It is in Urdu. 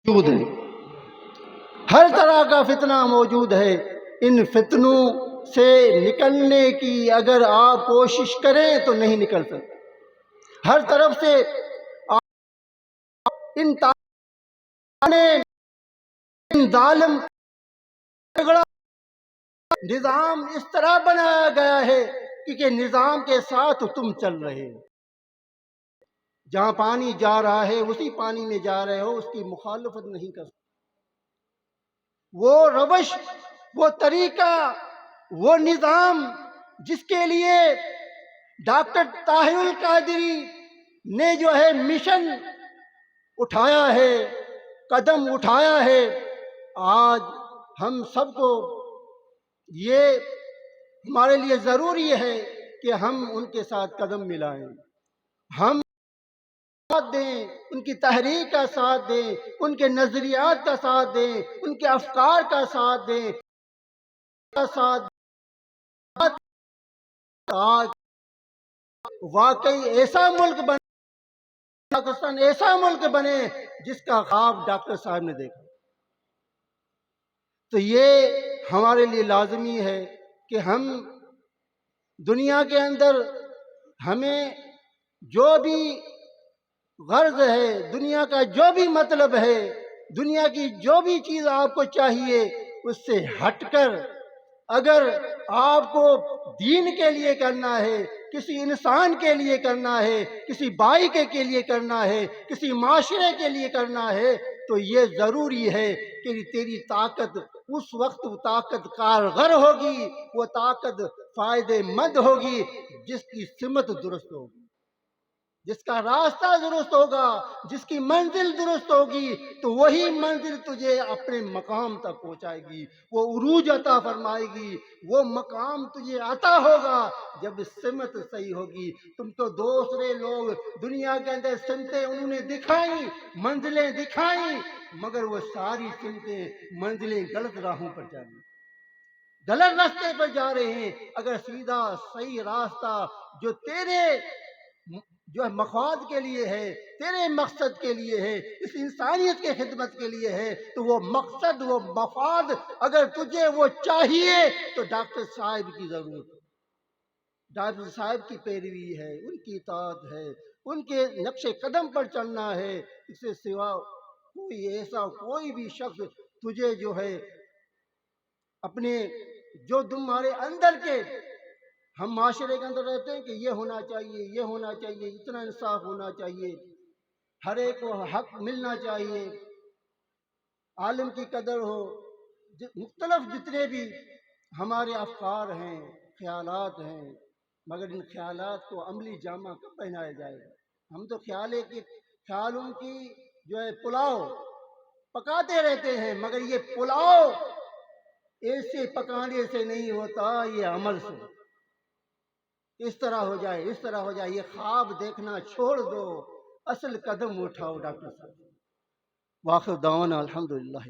موجود ہے، ہر طرح کا فتنہ موجود ہے۔ ان فتنوں سے نکلنے کی اگر آپ کوشش کریں تو نہیں نکل سکتے۔ ہر طرف سے ان نے ان ظالم نظام اس طرح بنایا گیا ہے کہ نظام کے ساتھ تم چل رہے ہو، جہاں پانی جا رہا ہے اسی پانی میں جا رہے ہو، اس کی مخالفت نہیں کر سکتے۔ وہ روش، وہ طریقہ، وہ نظام جس کے لیے ڈاکٹر طاہر القادری نے جو ہے مشن اٹھایا ہے، قدم اٹھایا ہے، آج ہم سب کو یہ ہمارے لیے ضروری ہے کہ ہم ان کے ساتھ قدم ملائیں، ہم ساتھ دیں، ان کی تحریک کا ساتھ دیں، ان کے نظریات کا ساتھ دیں، ان کے افکار کا ساتھ دیں، آج واقعی ایسا ملک بنے، پاکستان ایسا ملک بنے جس کا خواب ڈاکٹر صاحب نے دیکھا۔ تو یہ ہمارے لیے لازمی ہے کہ ہم دنیا کے اندر ہمیں جو بھی غرض ہے، دنیا کا جو بھی مطلب ہے، دنیا کی جو بھی چیز آپ کو چاہیے، اس سے ہٹ کر اگر آپ کو دین کے لیے کرنا ہے، کسی انسان کے لیے کرنا ہے، کسی بھائی کے لیے کرنا ہے، کسی معاشرے کے لیے کرنا ہے، تو یہ ضروری ہے کہ تیری طاقت اس وقت طاقت کارگر ہوگی، وہ طاقت فائدے مند ہوگی جس کی سمت درست ہوگی، جس کا راستہ درست ہوگا، جس کی منزل درست ہوگی، تو وہی منزل تجھے اپنے مقام تک پہنچائے گی، وہ عروج عطا فرمائے گی، وہ مقام تجھے عطا ہوگا جب سمت صحیح ہوگی۔ تم تو دوسرے لوگ دنیا کے اندر سمتیں انہوں نے دکھائیں، منزلیں دکھائیں، مگر وہ ساری سمتیں منزلیں غلط راہوں پر جا رہی ہیں، غلط راستے پر جا رہے ہیں۔ اگر سیدھا صحیح راستہ جو تیرے جو مفاد کے لیے ہے، تیرے مقصد کے لیے ہے، اس انسانیت کے خدمت کے لیے ہے، تو وہ مقصد، وہ مفاد اگر تجھے وہ چاہیے تو ڈاکٹر صاحب کی ضرورت ہے، ڈاکٹر صاحب کی پیروی ہے، ان کی اطاعت ہے، ان کے نقش قدم پر چلنا ہے۔ اس سے سوا کوئی ایسا کوئی بھی شخص تجھے جو ہے اپنے جو تمہارے اندر کے، ہم معاشرے کے اندر رہتے ہیں کہ یہ ہونا چاہیے، یہ ہونا چاہیے، اتنا انصاف ہونا چاہیے، ہر ایک کو حق ملنا چاہیے، عالم کی قدر ہو، مختلف جتنے بھی ہمارے افکار ہیں، خیالات ہیں، مگر ان خیالات کو عملی جامہ کب پہنایا جائے گا؟ ہم تو خیالوں کی جو ہے پلاؤ پکاتے رہتے ہیں، مگر یہ پلاؤ ایسے پکانے سے نہیں ہوتا، یہ عمل سے۔ اس طرح ہو جائے، اس طرح ہو جائے، یہ خواب دیکھنا چھوڑ دو، اصل قدم اٹھاؤ ڈاکٹر صاحب۔ واخر دعوانا الحمدللہ۔